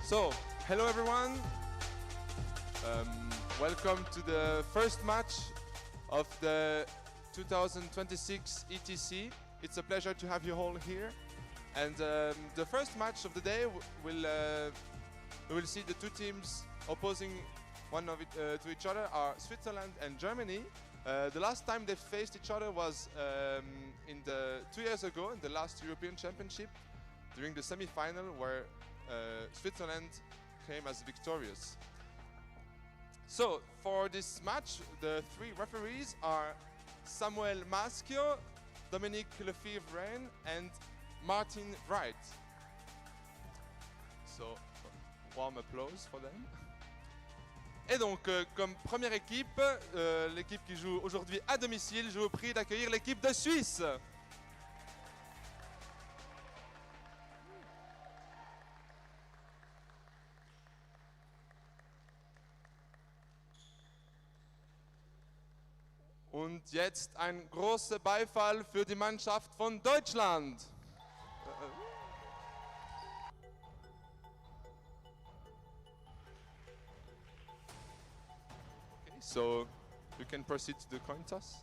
So, hello everyone. Welcome to the first match of the 2026 ETC. It's a pleasure to have you all here. And the first match of the day we will see the two teams opposing to each other are Switzerland and Germany. The last time they faced each other was 2 years ago in the last European Championship during the semi-final where Switzerland came as victorious. So for this match, the three referees are Samuel Maschio, Dominique Lefebvre and Martin Wright. So warm applause for them. Et donc, comme première équipe, l'équipe qui joue aujourd'hui à domicile, je vous prie d'accueillir l'équipe de Suisse. Und jetzt ein großer Beifall für die Mannschaft von Deutschland. Okay, so you can proceed to the coin toss.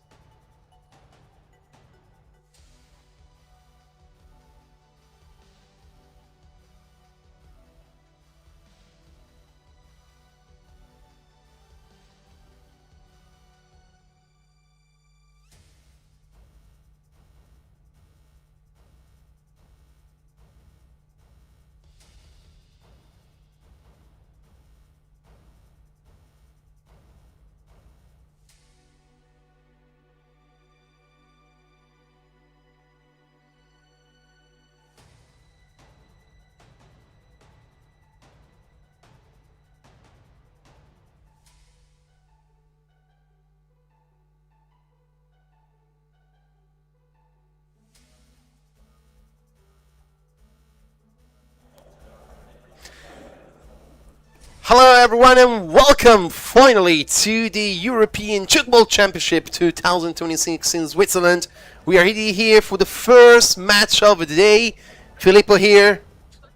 Hello everyone and welcome finally to the European Tchoukball Championship 2026 in Switzerland. We are here for the first match of the day. Filippo here.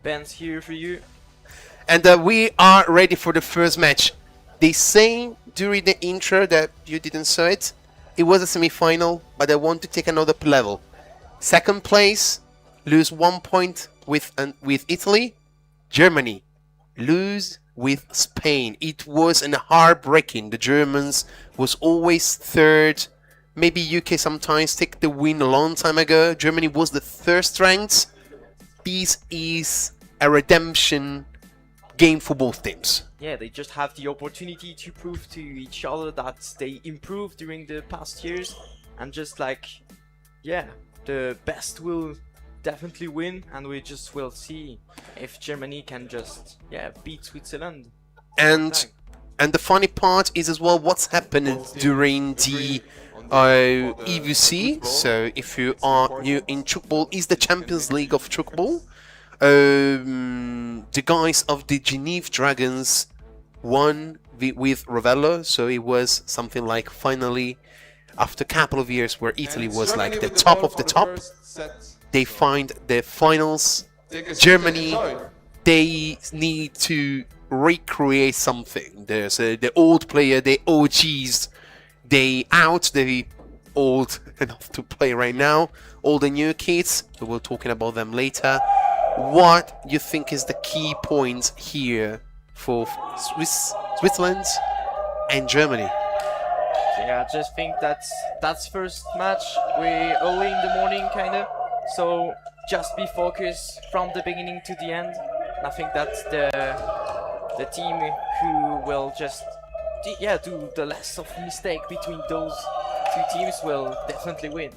Ben's here for you. And we are ready for the first match. They say during the intro that you didn't saw it. It was a semi-final, but I want to take another level. Second place, lose 1 point with Italy. Germany, lose with Spain. It was heartbreaking. The Germans was always third. Maybe UK sometimes take the win a long time ago. Germany was the third strength. This is a redemption game for both teams. Yeah, they just have the opportunity to prove to each other that they improved during the past years, and just like, yeah, the best will definitely win, and we just will see if Germany can just beat Switzerland. And the funny part is as well what's happened during the EVC. So if you are new in Tchoukball, is the Champions League of Tchoukball. The guys of the Geneva Dragons won with Ravello, so it was something like finally after a couple of years where Italy was like the top of the top. They find the finals. Germany, they need to recreate something. There's the old player, the OGs, they old enough to play right now. All the new kids, we're talking about them later. What you think is the key points here for Switzerland and Germany? Yeah, I just think that's first match. We're early in the morning, kind of. So just be focused from the beginning to the end. And I think that's the team who will just do the less of mistake between those two teams will definitely win.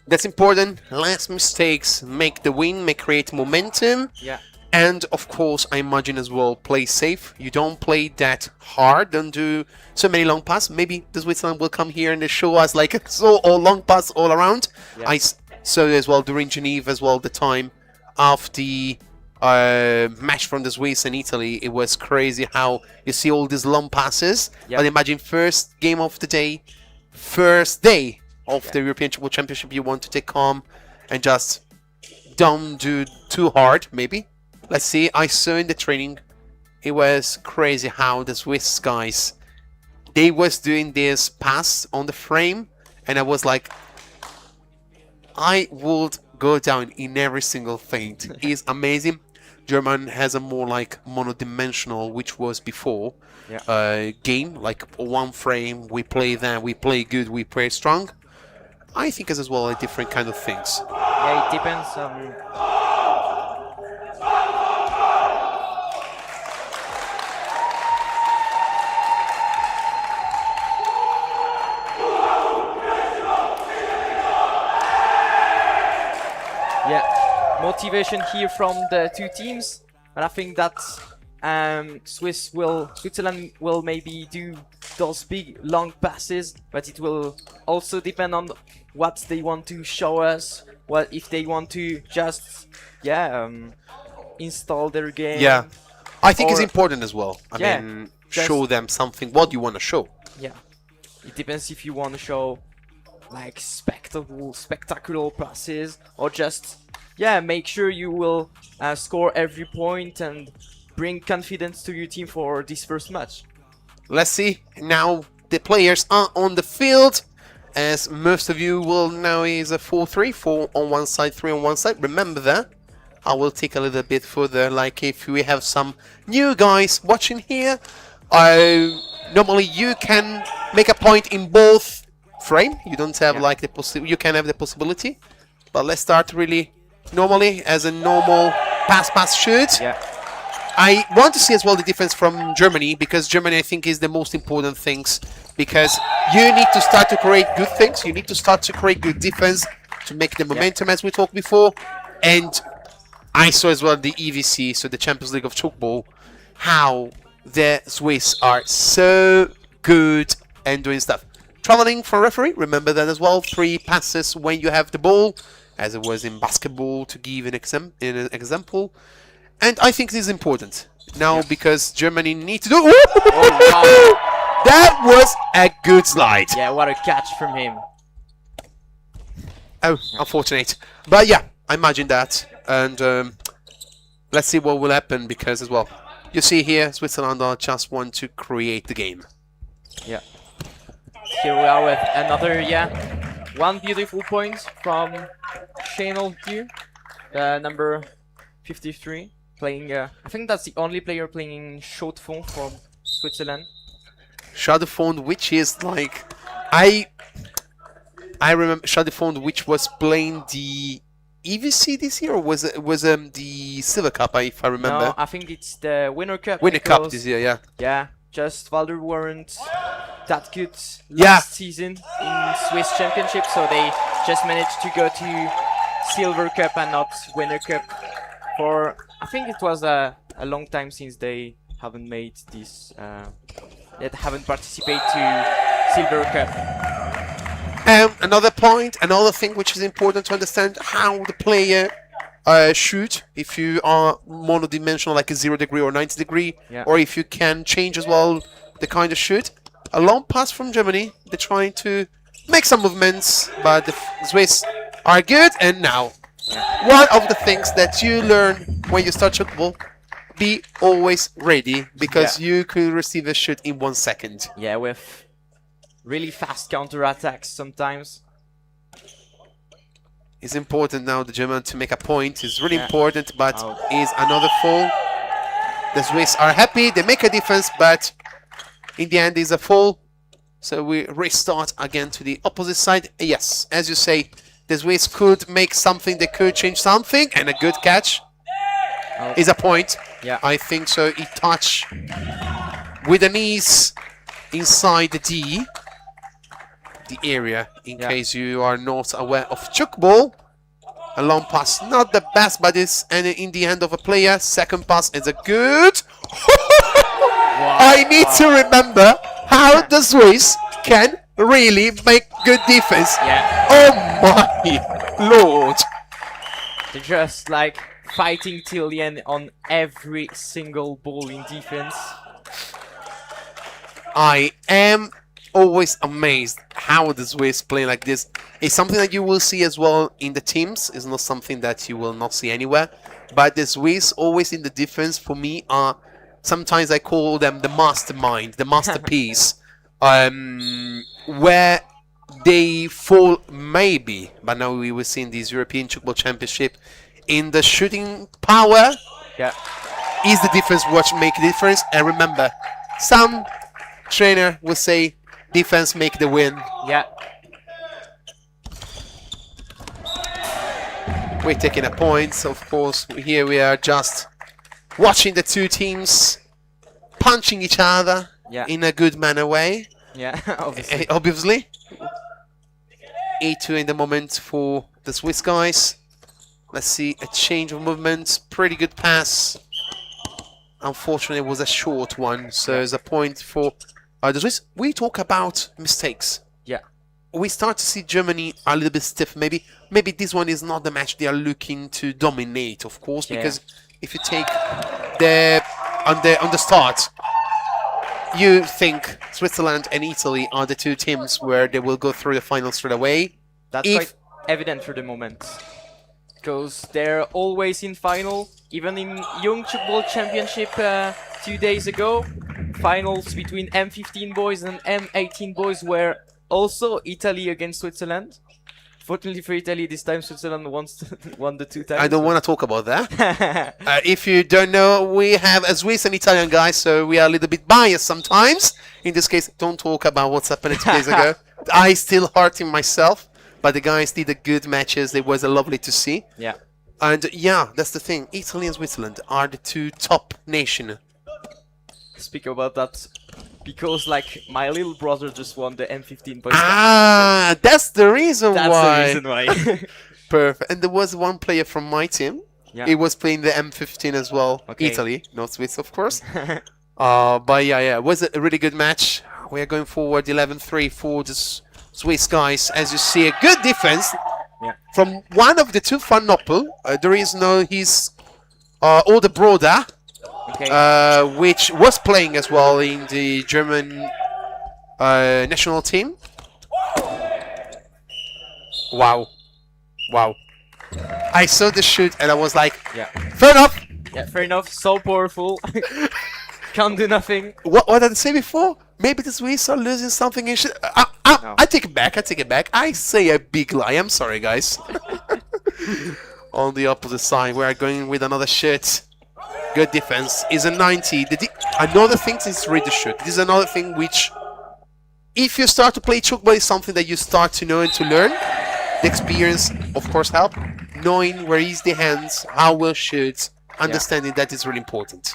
That's important. Less mistakes make the win, may create momentum. Yeah. And of course, I imagine as well, play safe. You don't play that hard, don't do so many long passes. Maybe the Switzerland will come here and show us like all long pass all around. Yeah. I saw as well during Geneva as well the time of the match from the Swiss and Italy. It was crazy how you see all these long passes. Yeah. But imagine first game of the day, first day of the European Tchoukball Championship, you want to take calm and just don't do too hard, maybe. Let's see, I saw in the training it was crazy how the Swiss guys, they was doing this pass on the frame, and I was like, I would go down in every single feint. It's amazing. German has a more like monodimensional, which was before, game, like one frame, we play that, we play good, we play strong. I think it's as well a different kind of things. Yeah, it depends. Yeah, motivation here from the two teams, and I think that Switzerland will maybe do those big long passes, but it will also depend on what they want to show us. What if they want to just install their game? Yeah, I think it's important as well. I mean, just show them something. What you want to show? Yeah, it depends if you want to show like spectacular passes, or just make sure you will score every point and bring confidence to your team for this first match. Let's see. Now the players are on the field. As most of you will know, is a 4-3, 4 on one side, 3 on one side. Remember that. I will take a little bit further, like if we have some new guys watching here. Normally you can make a point in both frame. You don't have like the possibility. You can have the possibility, but let's start really normally as a normal pass shoot. Yeah. I want to see as well the difference from Germany, because Germany I think is the most important things, because you need to start to create good things, you need to start to create good defense to make the momentum as we talked before. And I saw as well the EVC, so the Champions League of Tchoukball, how the Swiss are so good and doing stuff. Traveling for referee, remember that as well, 3 passes when you have the ball, as it was in basketball, to give an example. And I think this is important now, because Germany need to do. Oh, wow. That was a good slide. Yeah, what a catch from him. Oh, unfortunate. But yeah, I imagine that. And let's see what will happen, because as well, you see here, Switzerland are just want to create the game. Yeah. Here we are with another, one beautiful point from Channel here, number 53. Playing, I think that's the only player playing short phone from Switzerland. Shadowfond, which is like, I remember Shadowfond, which was playing the EVC this year, or was it the Silver Cup, if I remember? No, I think it's the Winter Cup. Winter Cup this year, yeah. Yeah, just Valder weren't that good last season in Swiss Championships, so they just managed to go to Silver Cup and not Winter Cup. For I think it was a long time since they haven't made this, haven't participated to Silver Cup. Another point, another thing which is important to understand how the player shoot, if you are monodimensional, like a 0 degree or 90 degree, or if you can change as well the kind of shoot. A long pass from Germany, they're trying to make some movements, but the Swiss are good. And now, one of the things that you learn when you start Tchoukball, be always ready, because you could receive a shoot in 1 second. Yeah, with really fast counter-attacks sometimes. It's important now, the German, to make a point. It's really important, but is another fall. The Swiss are happy, they make a difference, but in the end is a fall. So we restart again to the opposite side. Yes, as you say, the Swiss could make something, they could change something, and a good catch is a point. Yeah, I think so. He touched with the knees inside the D, the area, in case you are not aware of Tchoukball. A long pass, not the best, but it's in the hand of a player. Second pass is a good. I need to remember how the Swiss can really make good defense. Oh my lord! They're just like fighting till the end on every single ball in defense. I am always amazed how the Swiss play like this. It's something that you will see as well in the teams. It's not something that you will not see anywhere. But the Swiss always in the defense, for me, are sometimes I call them the mastermind, the masterpiece, where they fall maybe, but now we will see in this European Tchoukball Championship, in the shooting power. Yeah. Is the difference what make a difference? And remember, some trainer will say defense make the win. Yeah. We're taking a point, so of course here we are just watching the two teams punching each other in a good manner way. Yeah, obviously. Obviously. E2 in the moment for the Swiss guys. Let's see, a change of movement, pretty good pass. Unfortunately, it was a short one, so there's a point for the Swiss. We talk about mistakes. Yeah. We start to see Germany a little bit stiff. Maybe this one is not the match they are looking to dominate, of course, because if you take on the start, you think Switzerland and Italy are the two teams where they will go through the final straight away. That's quite evident for the moment, because they're always in final. Even in Young Tchoukball Championship 2 days ago, finals between M15 boys and M18 boys were also Italy against Switzerland. Fortunately for Italy, this time Switzerland won the 2 times. I don't want to talk about that. If you don't know, we have a Swiss and Italian guys, so we are a little bit biased sometimes. In this case, don't talk about what's happened 2 days ago. I still hurting myself, but the guys did a good matches. It was lovely to see. Yeah. And yeah, that's the thing. Italy and Switzerland are the two top nations. Speak about that, because like my little brother just won the M15 boys. Ah, that's the reason why. That's the reason why. Perfect. And there was one player from my team. Yeah. He was playing the M15 as well. Okay. Italy, not Swiss, of course. But yeah, it was a really good match. We are going forward 11-3 for the Swiss guys. As you see, a good defense from one of the two Van Noppel. There is no his older brother, which was playing as well in the German national team. Wow. Wow. I saw the shoot and I was like, fair enough. Yeah, fair enough. So powerful. Can't do nothing. What did I say before? Maybe the Swiss are losing something in shit. No. I take it back. I take it back. I say a big lie. I'm sorry, guys. On the opposite side, we are going with another shit. Good defense. Is a 90. Another thing is read the shoot. This is another thing which, if you start to play Tchoukball, is something that you start to know and to learn. The experience, of course, help. Knowing where is the hands, how will shoot, understanding that is really important.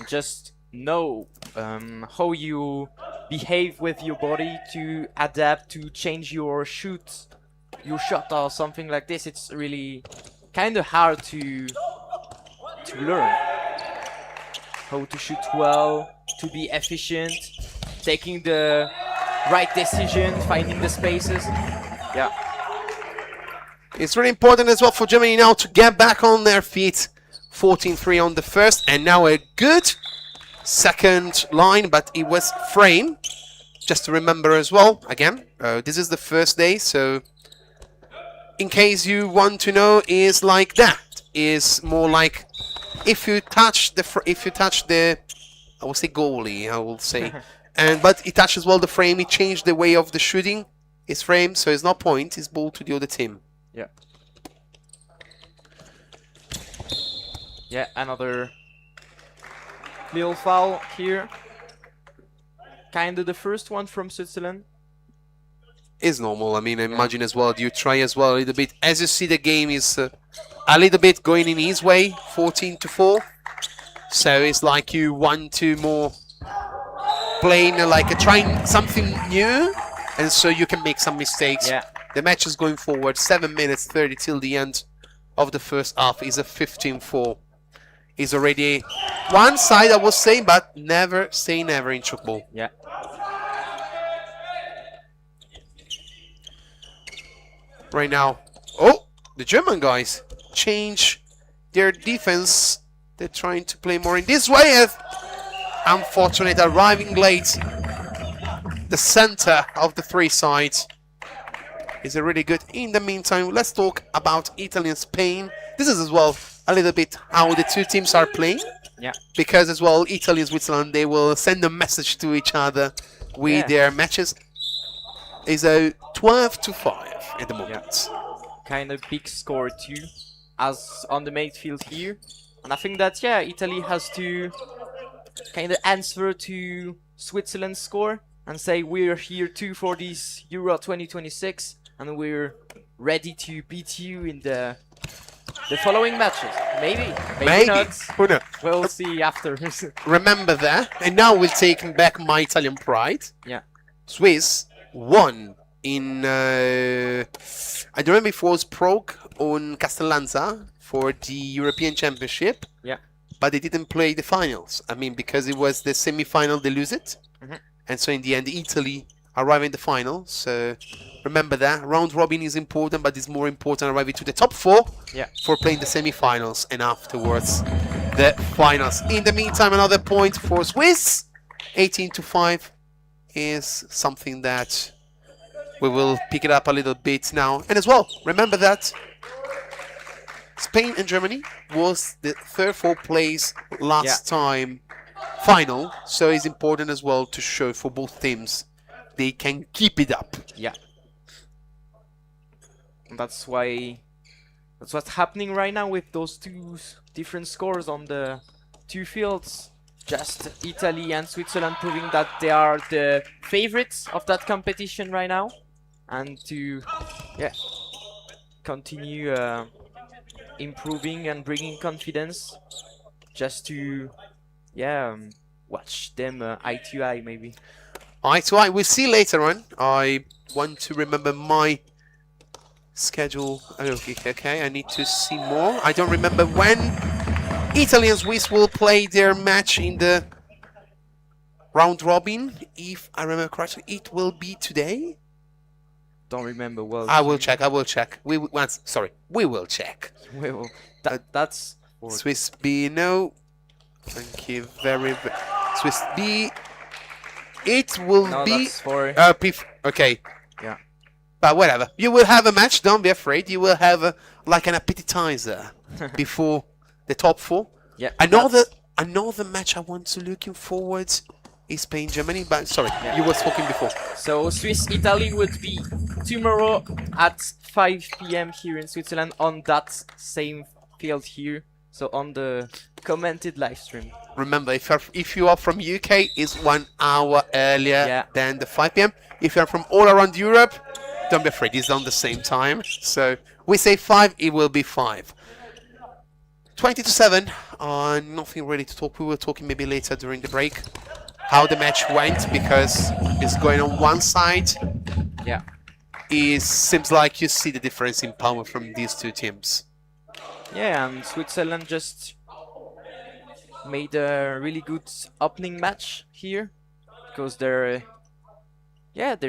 Just know how you behave with your body to adapt, to change your shot or something like this. It's really kind of hard to learn how to shoot well, to be efficient, taking the right decision, finding the spaces. Yeah. It's really important as well for Germany now to get back on their feet. 14-3 on the first, and now a good second line, but it was frame. Just to remember as well, again, this is the first day, so in case you want to know, is like that. Is more like if you touch the I will say goalie, I will say, but it touches well the frame. It changed the way of the shooting. It's frame, so it's not point. It's ball to the other team. Yeah. Yeah, another little foul here. Kinda the first one from Switzerland. Is normal. I mean, imagine as well. You try as well a little bit. As you see, the game is a little bit going in his way. 14-4. So it's like you want to more playing like trying something new, and so you can make some mistakes. Yeah. The match is going forward. 7 minutes 30 till the end of the first half. Is a 15-4. Is already one side, I was saying, but never say never in Tchoukball. Yeah. Right now, oh, the German guys change their defense. They're trying to play more in this way. Unfortunate, arriving late. The center of the three sides is a really good. In the meantime, let's talk about Italy and Spain. This is as well a little bit how the two teams are playing. Yeah. Because as well, Italy and Switzerland, they will send a message to each other with their matches. Is a 12-5 at the moment. Kind of big score too, as on the midfield here. And I think that, yeah, Italy has to kind of answer to Switzerland's score and say we're here too for this Euro 2026 and we're ready to beat you in the following matches. Maybe not. Who knows? We'll see after. Remember that. And now we're taking back my Italian pride. Yeah. Swiss won in, I don't remember if it was Prague on Castellanza for the European Championship. Yeah. But they didn't play the finals. I mean, because it was the semi-final, they lose it. Mm-hmm. And so in the end, Italy arrive in the final. So remember that. Round robin is important, but it's more important arriving to the top 4 for playing the semi-finals and afterwards the finals. In the meantime, another point for Swiss. 18-5 is something that we will pick it up a little bit now. And as well, remember that Spain and Germany was the 3rd, 4th place last time final. So it's important as well to show for both teams they can keep it up. Yeah. That's what's happening right now with those two different scores on the two fields. Just Italy and Switzerland proving that they are the favorites of that competition right now, and to continue improving and bringing confidence, just to watch them eye to eye maybe. Eye to eye. We'll see later on. I want to remember my schedule. Okay, I need to see more. I don't remember when Italy and Swiss will play their match in the round robin. If I remember correctly, it will be today. Don't remember well. I will check. We will check. We will. That's Swiss B. No. Thank you very much. Swiss B. It will be. That's for... Okay. Yeah. But whatever. You will have a match. Don't be afraid. You will have like an appetizer before the top 4. Yeah. Another match I want to looking forward is Spain Germany. But sorry, you were talking before. So Swiss Italy would be tomorrow at 5 p.m. here in Switzerland on that same field here. So on the commented live stream. Remember, if you are from UK, it's 1 hour earlier than the 5 p.m. If you are from all around Europe, don't be afraid, it's on the same time. So we say 5, it will be 5. 20-7. Nothing really to talk. We were talking maybe later during the break how the match went, because it's going on one side. Yeah. It seems like you see the difference in power from these two teams. Yeah, and Switzerland just made a really good opening match here, because they're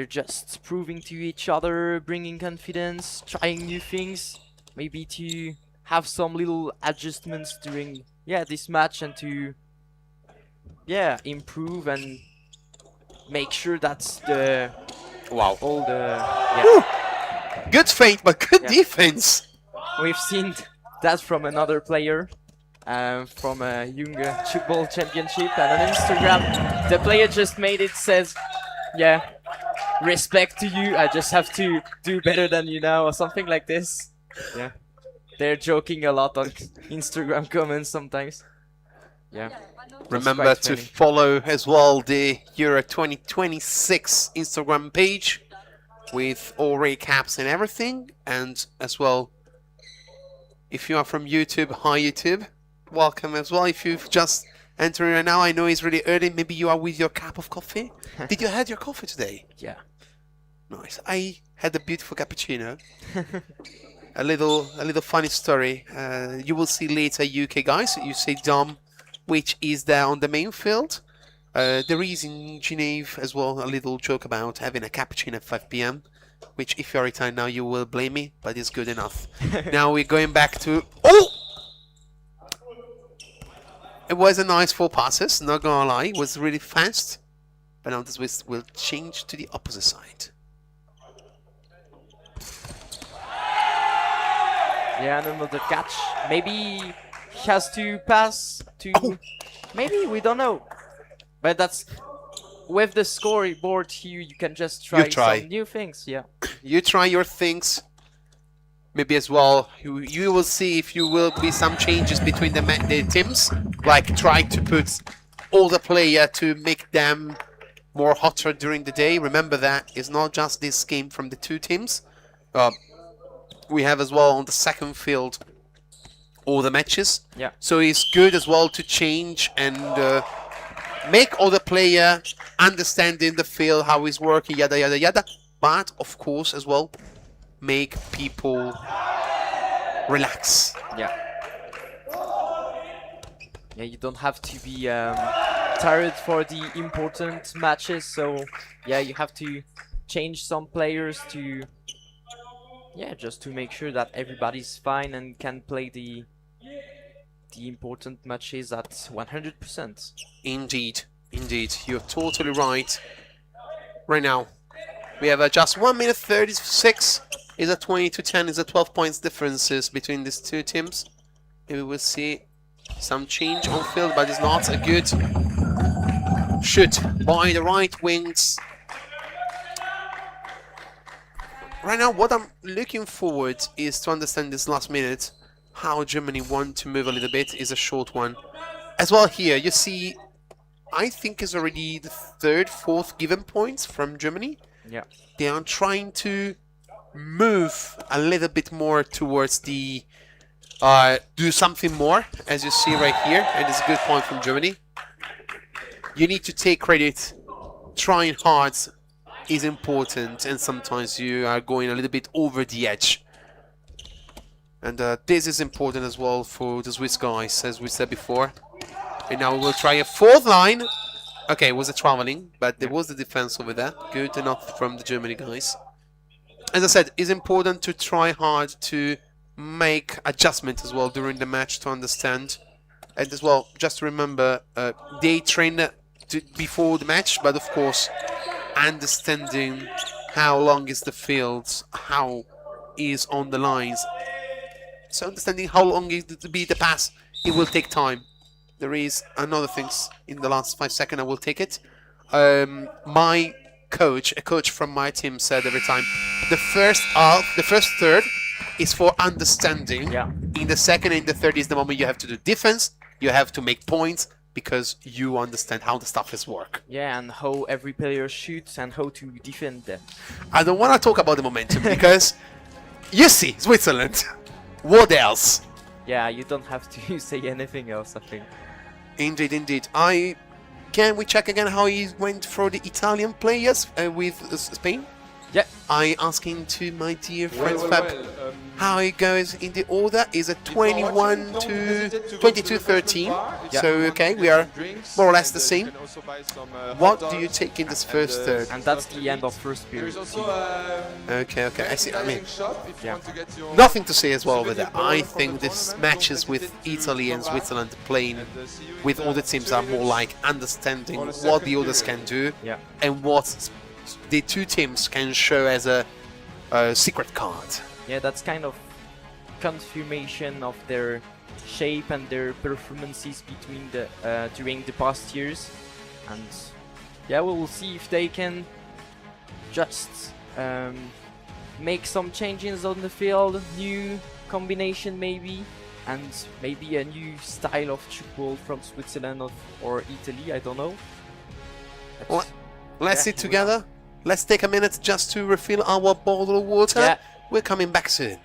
just proving to each other, bringing confidence, trying new things, maybe to have some little adjustments during this match, and to improve and make sure that's the good feint, but good defense. We've seen that from another player, from a European Tchoukball Championship, and on Instagram the player just made it, says respect to you, I just have to do better than you now, or something like this. Yeah, they're joking a lot on Instagram comments sometimes. Yeah. Remember to follow as well the Euro 2026 Instagram page with all recaps and everything. And as well, if you are from YouTube, hi YouTube, welcome as well. If you've just entered right now, I know it's really early, maybe you are with your cup of coffee. Did you have your coffee today? Yeah. Nice. I had a beautiful cappuccino. a little funny story. You will see later, UK guys. You say Dom, which is there on the main field. There is in Geneva as well a little joke about having a cappuccino at 5 p.m. which if you're Italian now you will blame me, but it's good enough. Now we're going back to... Oh! It was a nice 4 passes, not gonna lie. It was really fast. But now this will change to the opposite side. Yeah, and another catch. Maybe he has to pass to... Maybe, we don't know. But that's... With the scoreboard here, you can just try some new things, yeah. You try your things. Maybe as well, you will see if you will be some changes between the teams. Like try to put all the player to make them more hotter during the day. Remember that it's not just this game from the two teams. We have as well on the second field all the matches. Yeah. So it's good as well to change and make all the player understanding the field, how it's working, yada yada yada. But of course as well, make people relax. Yeah. Yeah, you don't have to be tired for the important matches, so yeah, you have to change some players to, yeah, just to make sure that everybody's fine and can play the important matches at 100%. Indeed, indeed, you're totally right. Right now, we have just 1 minute 36. Is a 20 to 10, is a 12 points differences between these two teams. Maybe we'll see some change on field, but it's not a good shoot by the right wings. Right now, what I'm looking forward is to understand this last minute, how Germany want to move a little bit is a short one. As well here, you see, I think is already the third, fourth given points from Germany. Yeah. They are trying to move a little bit more towards the do something more, as you see right here, and it's a good point from Germany. You need to take credit. Trying hard is important, and sometimes you are going a little bit over the edge. And this is important as well for the Swiss guys, as we said before. And now we'll try a fourth line. Okay, it was a traveling, but there was the defense over there. Good enough from the Germany guys. As I said, it's important to try hard to make adjustment as well during the match to understand. And as well, just remember, they train before the match, but of course, understanding how long is the field, how is on the lines. So understanding how long is to be the pass, it will take time. There is another things in the last 5 seconds, I will take it. My coach, a coach from my team said every time, the first third is for understanding. Yeah. In the second and the third is the moment you have to do defense, you have to make points, because you understand how the stuff is work. Yeah, and how every player shoots and how to defend them. I don't want to talk about the momentum, because you see, Switzerland, what else? Yeah, you don't have to say anything else, I think. Indeed, indeed. Can we check again how he went for the Italian players with Spain? Yeah. I asking to my dear friend Fab how it goes in the order. Is a 21 to 22-13. Yeah. So okay, we are more or less the same. What do you take in this first third? And that's the end of first period. Okay, okay, I see. I mean, Yeah. nothing to say as well with that. I think this matches with Italy and Switzerland playing with all the teams are more like understanding what the others can do, Yeah. and what the two teams can show as a secret card. Yeah, that's kind of confirmation of their shape and their performances between the during the past years, and yeah, we will see if they can just make some changes on the field, new combination maybe, and maybe a new style of tchoukball from Switzerland or Italy. I don't know. Well, let's yeah, sit together. Let's take a minute just to refill our bottle of water. Yeah. We're coming back soon.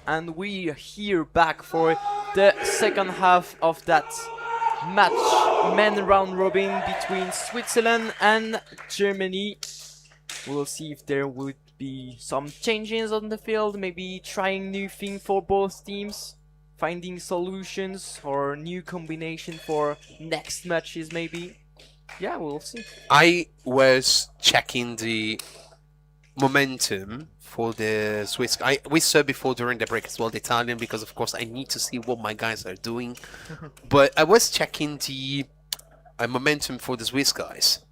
And we are here back for the second half of that match, men round robin between Switzerland and Germany. We'll see if there would be some changes on the field, maybe trying new things for both teams, finding solutions or new combination for next matches maybe. Yeah, we'll see. I was checking the momentum for the Swiss. We saw before during the break as well the Italian, because of course I need to see what my guys are doing. But I was checking the momentum for the Swiss guys.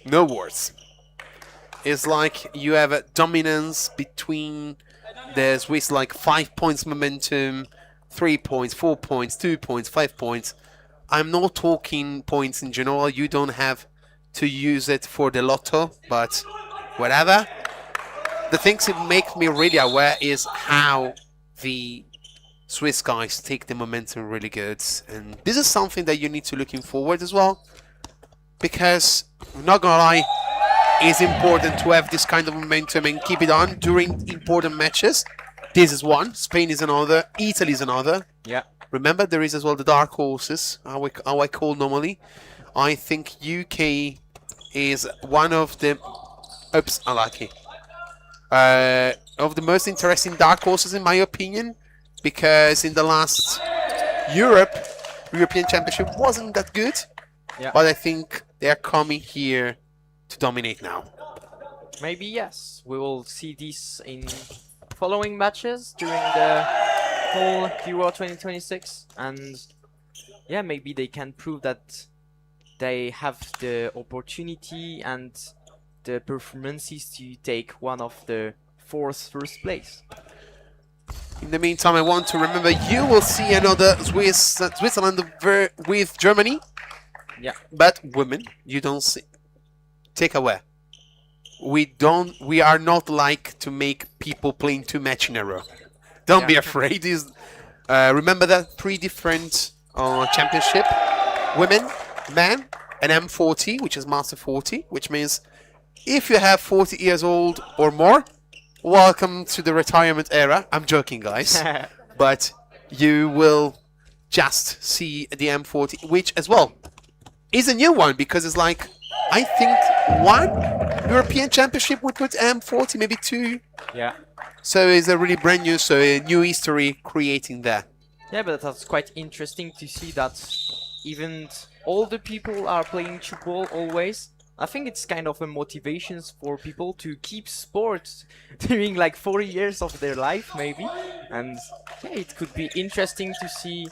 No words. It's like you have a dominance between the Swiss, like 5 points momentum, 3 points, 4 points, 2 points, 5 points. I'm not talking points in general. You don't have to use it for the lotto, but whatever. The things that make me really aware is how the Swiss guys take the momentum really good, and this is something that you need to looking forward as well, because I'm not gonna lie, it's important to have this kind of momentum and keep it on during important matches. This is one, Spain is another, Italy is another. Yeah. Remember, there is as well the dark horses, how I call normally. I think UK is one of the... Oops, unlucky. Of the most interesting dark horses in my opinion, because in the last European Championship wasn't that good. Yeah. But I think they're coming here to dominate now. Maybe yes. We will see this in following matches during the whole Euro 2026, and yeah, maybe they can prove that they have the opportunity and the performances to take one of the first place. In the meantime, I want to remember you will see another Switzerland with Germany. Yeah. But women, you don't see. Take away. We are not like to make people playing 2 matches in a row. Don't be afraid. Remember that 3 different championship, women, men, and M40, which is Master 40, which means if you have 40 years old or more, welcome to the retirement era. I'm joking, guys. But you will just see the M40, which as well is a new one, because it's like, I think 1 European Championship would put M40, maybe 2. Yeah. So it's a really brand new, so a new history creating there. Yeah, but that's quite interesting to see that even older people are playing tchoukball always. I think it's kind of a motivation for people to keep sports during like 40 years of their life, maybe. And yeah, it could be interesting to see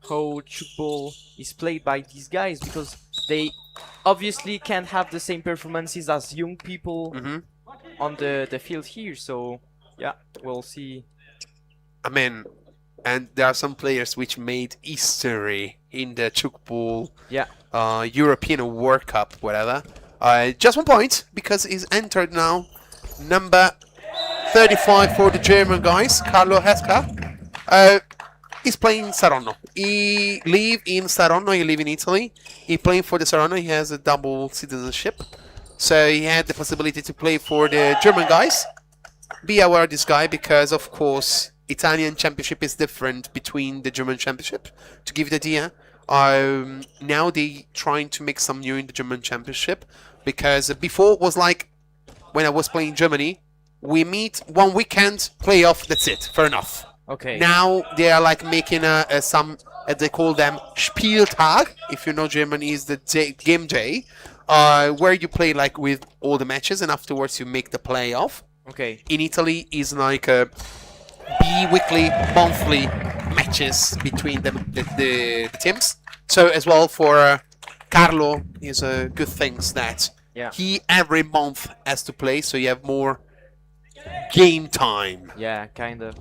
how tchoukball is played by these guys, because they obviously can't have the same performances as young people on the field here. So yeah, we'll see. I mean, and there are some players which made history in the tchoukball. Yeah. European World Cup, whatever. Just 1 point, because he's entered now. Number 35 for the German guys, Carlo Hesca. He's playing Saronno. He live in Saronno, he live in Italy. He playing for the Saronno, he has a double citizenship. So he had the possibility to play for the German guys. Be aware of this guy because, of course, Italian championship is different between the German championship. To give you the idea, now they trying to make some new in the German championship because before it was like when I was playing in Germany, we meet one weekend, play off, that's it, fair enough. Okay. Now they are like making some, they call them Spieltag, if you know German is the game day, where you play like with all the matches and afterwards you make the playoff. Okay. In Italy is like bi-weekly, monthly matches between the teams. So as well for Carlo is a good thing that he every month has to play, so you have more game time. Yeah, kind of.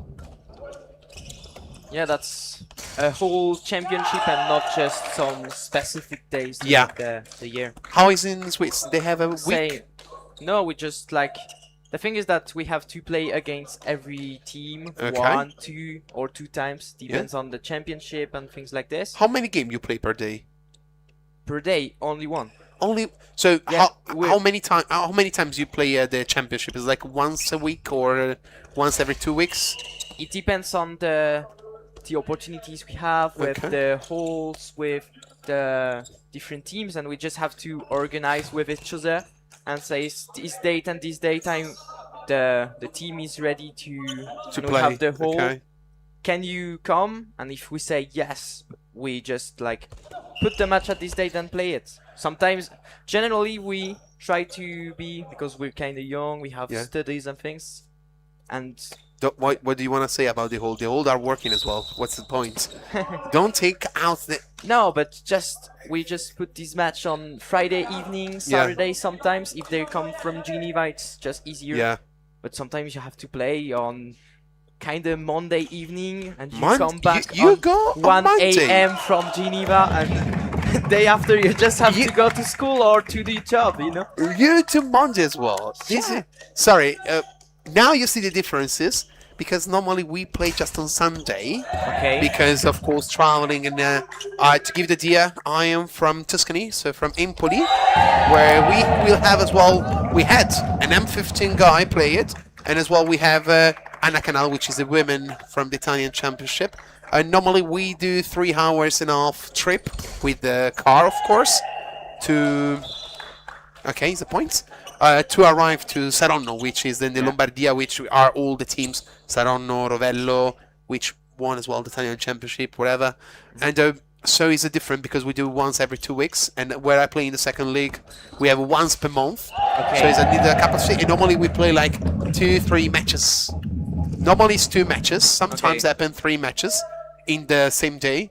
Yeah, that's a whole championship and not just some specific days throughout the year. How is it in Swiss? They have a week? No, we just like... The thing is that we have to play against every team 1, 2 or 2 times. Depends on the championship and things like this. How many games you play per day? Per day, only 1. Only so how many times you play the championship? Is it like once a week or once every 2 weeks? It depends on the opportunities we have with the holes, with the different teams, and we just have to organize with each other and say this date and this date time the team is ready to play. Have the hole. Can you come? And if we say yes, we just like put the match at this date and play it. Sometimes, generally, we try to be, because we're kind of young, we have studies and things, and... What do you want to say about the hold? The hold are working as well. What's the point? Don't take out the... No, but we just put this match on Friday evening, Saturday sometimes. If they come from Geneva, it's just easier. Yeah. But sometimes you have to play on kind of Monday evening, and you come back you on go 1 a.m. from Geneva, and day after you just have to go to school or to the job, you know? You to Monday as well. Sorry, now you see the differences, because normally we play just on Sunday. Okay. Because of course traveling and to give the idea, I am from Tuscany, so from Empoli, where we will have as well. We had an M15 guy play it, and as well we have Anna Canal, which is a woman from the Italian Championship. Normally we do 3 hours and a half trip with the car, of course, to. Okay, the points. To arrive to Saronno, which is in the Lombardia, which are all the teams, Saronno, Rovello, which won as well the Italian Championship, whatever. And so it's different because we do once every 2 weeks, and where I play in the second league, we have once per month. Okay. So it's a capacity, and normally we play like 2-3 matches. Normally it's 2 matches, sometimes happen 3 matches in the same day.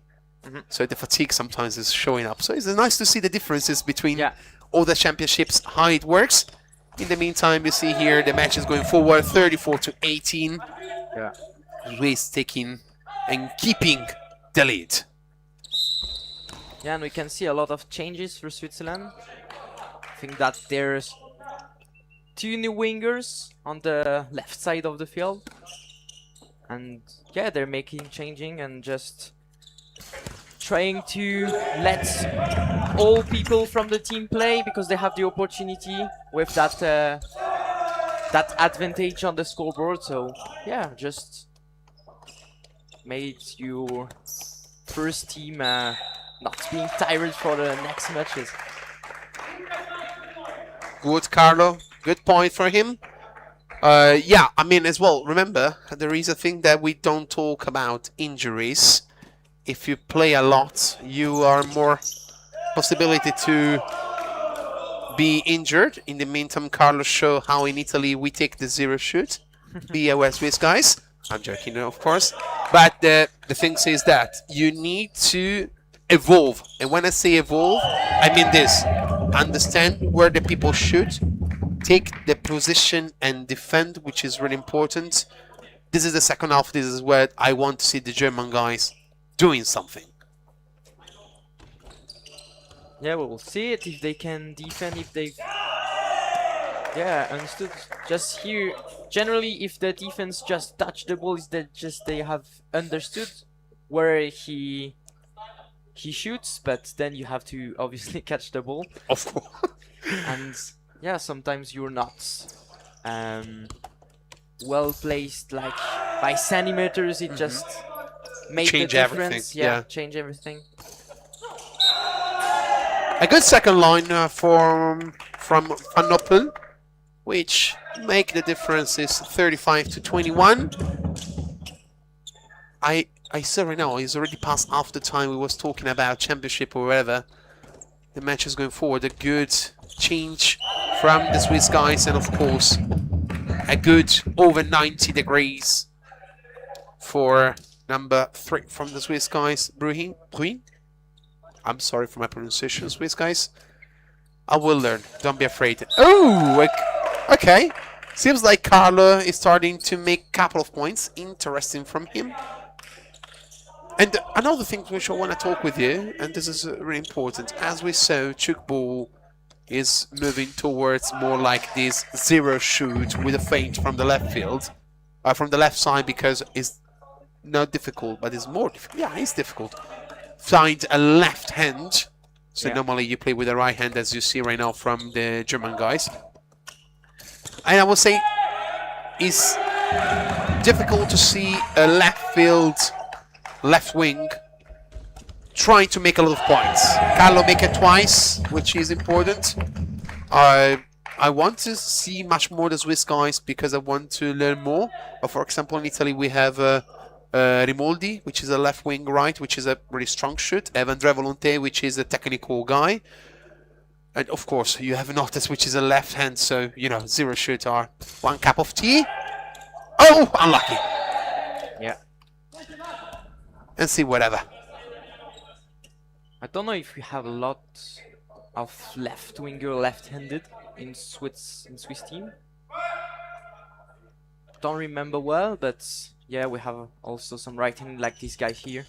So the fatigue sometimes is showing up. So it's nice to see the differences between all the championships, how it works. In the meantime, you see here the match is going forward, 34-18. Yeah. Luis taking and keeping the lead. Yeah, and we can see a lot of changes for Switzerland. I think that there's 2 new wingers on the left side of the field. And yeah, they're changing and just trying to let all people from the team play, because they have the opportunity with that that advantage on the scoreboard. So yeah, just made your first team not being tired for the next matches. Good, Carlo. Good point for him. Yeah, I mean, as well, remember, there is a thing that we don't talk about, injuries. If you play a lot, you are more possibility to be injured. In the meantime, Carlos show how in Italy we take the 0 shoot. Be aware, Swiss guys. I'm joking, of course. But the thing is that you need to evolve. And when I say evolve, I mean this. Understand where the people shoot. Take the position and defend, which is really important. This is the second half. This is where I want to see the German guys doing something. Yeah, we will see it, if they can defend, if they... Yeah, understood. Just here, generally, if the defense just touch the ball, is that just they have understood where he shoots, but then you have to obviously catch the ball. Of course. And yeah, sometimes you're not well placed, like by centimeters. It just made Change the difference. everything, yeah. Change everything. A good second line from Van Noppel, which make the difference is 35 to 21. I said right now, it's already past half the time we was talking about championship or whatever. The match is going forward. A good change from the Swiss guys, and of course, a good over 90 degrees for number 3 from the Swiss guys, Bruin. I'm sorry for my pronunciation, Swiss guys. I will learn. Don't be afraid. Oh, okay. Seems like Carlo is starting to make a couple of points. Interesting from him. And another thing which I want to talk with you, and this is really important, as we saw, Tchoukball is moving towards more like this zero shoot with a feint from the left field, from the left side, because it's not difficult, but it's more difficult. Yeah, it's difficult. Find a left hand. So normally you play with the right hand, as you see right now from the German guys. And I would say it's difficult to see a left field, left wing trying to make a lot of points. Carlo make it twice, which is important. I want to see much more the Swiss guys because I want to learn more. For example, in Italy we have Rimoldi, which is a left wing right, which is a really strong shoot. Evan Drevolonte, which is a technical guy. And of course, you have Notas, which is a left hand, so, you know, zero shoot are one cup of tea. Oh, unlucky. Yeah. And see whatever. I don't know if we have a lot of left winger left-handed in Swiss team. Don't remember well, but yeah, we have also some right-handed like this guy here.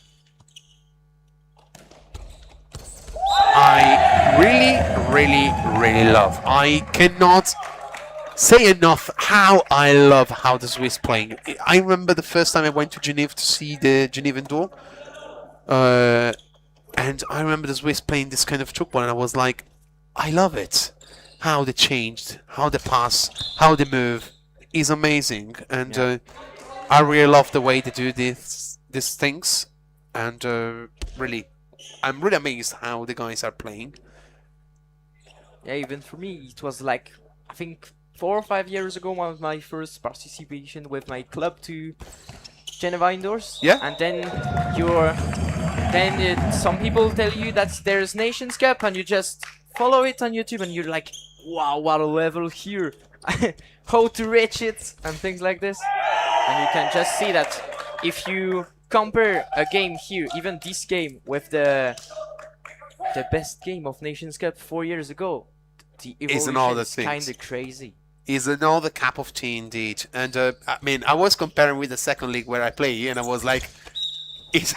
I really love. I cannot say enough how I love how the Swiss playing. I remember the first time I went to Geneva to see the Genevan duel. And I remember the Swiss playing this kind of Tchoukball, and I was like, I love it. How they changed, how they pass, how they move is amazing. And I really love the way they do these things. And really, I'm really amazed how the guys are playing. Yeah, even for me, it was like, I think 4 or 5 years ago, one of my first participation with my club to Geneva indoors. Yeah. And then some people tell you that there's Nations Cup, and you just follow it on YouTube, and you're like, wow, what a level here. How to reach it, and things like this. And you can just see that if you compare a game here, even this game, with the best game of Nations Cup 4 years ago, the evolution is kind of crazy. Is another cup of tea indeed. And I mean, I was comparing with the second league where I play, and I was like, it's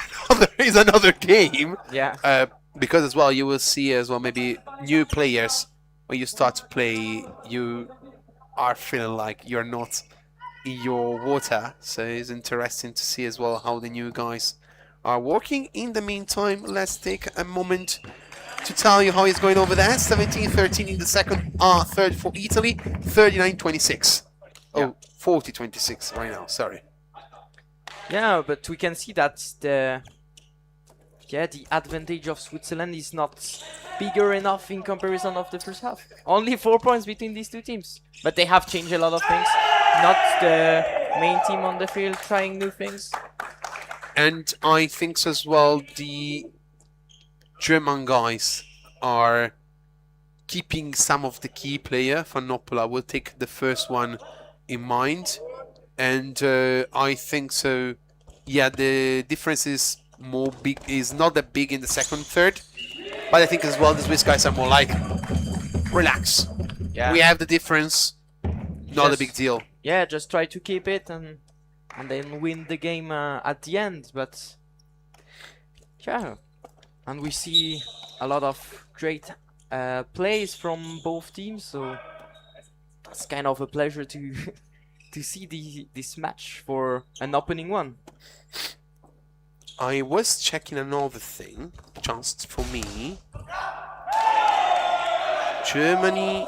another game. Yeah. Because as well, you will see as well maybe new players when you start to play, you are feeling like you're not in your water. So it's interesting to see as well how the new guys are working. In the meantime, let's take a moment to tell you how it's going over there. 17-13 in the third for Italy, 39-26. Oh, 40-26 right now, sorry. Yeah, but we can see that the advantage of Switzerland is not bigger enough in comparison of the first half. Only 4 points between these two teams. But they have changed a lot of things. Not the main team on the field trying new things. And I think so as well, the German guys are keeping some of the key player. Van Noppel, I will take the first one in mind. And I think so, yeah, the difference is not that big in the second, third. But I think as well the Swiss guys are more like, relax. Yeah. We have the difference, not a big deal. Yeah, just try to keep it and then win the game at the end. But yeah, and we see a lot of great plays from both teams, so it's kind of a pleasure to to see this match for an opening one. I was checking another thing, just for me. Germany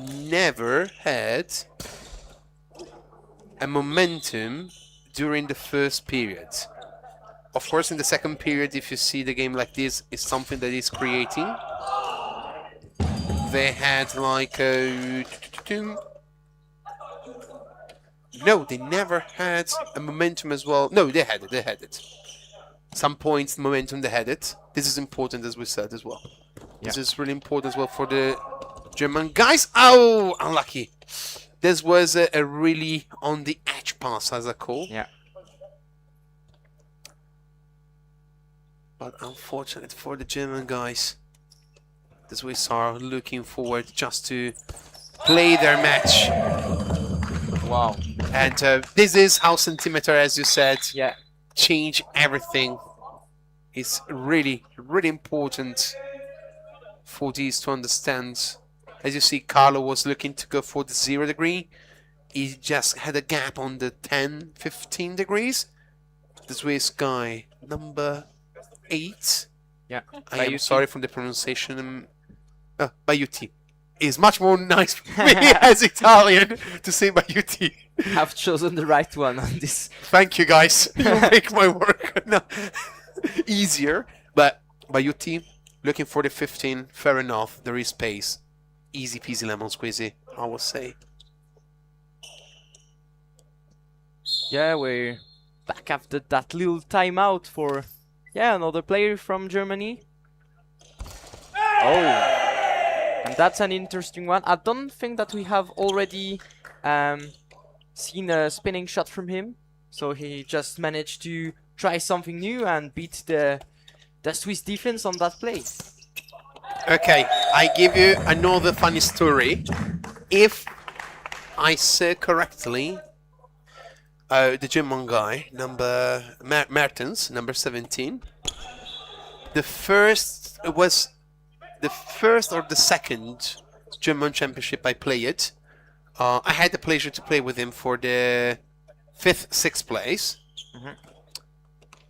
never had a momentum during the first period. Of course, in the second period, if you see the game like this, it's something that is creating. They had like a... No, they never had a momentum as well. No, they had it. Some points, momentum, they had it. This is important, as we said, as well. This is really important as well for the German guys. Oh, unlucky. This was a really on the edge pass, as I call. Yeah. But unfortunate for the German guys. The Swiss are looking forward just to play their match. Wow. And this is how centimeter, as you said, change everything. It's really, really important for these to understand. As you see, Carlo was looking to go for the 0 degree. He just had a gap on the 10, 15 degrees. The Swiss guy, number 8. Yeah. I am sorry for the pronunciation. Baiuti. Is much more nice for me as Italian to say Baiuti. Have chosen the right one on this. Thank you, guys. You make my work easier. But Baiuti, looking for the 15, fair enough. There is space. Easy peasy lemon squeezy, I would say. Yeah, we're back after that little timeout for another player from Germany. Oh. And that's an interesting one. I don't think that we have already seen a spinning shot from him. So he just managed to try something new and beat the Swiss defense on that play. Okay, I give you another funny story. If I say correctly, the German guy, Mertens, number 17, the first or the second German championship I played. I had the pleasure to play with him for the 5th, 6th place.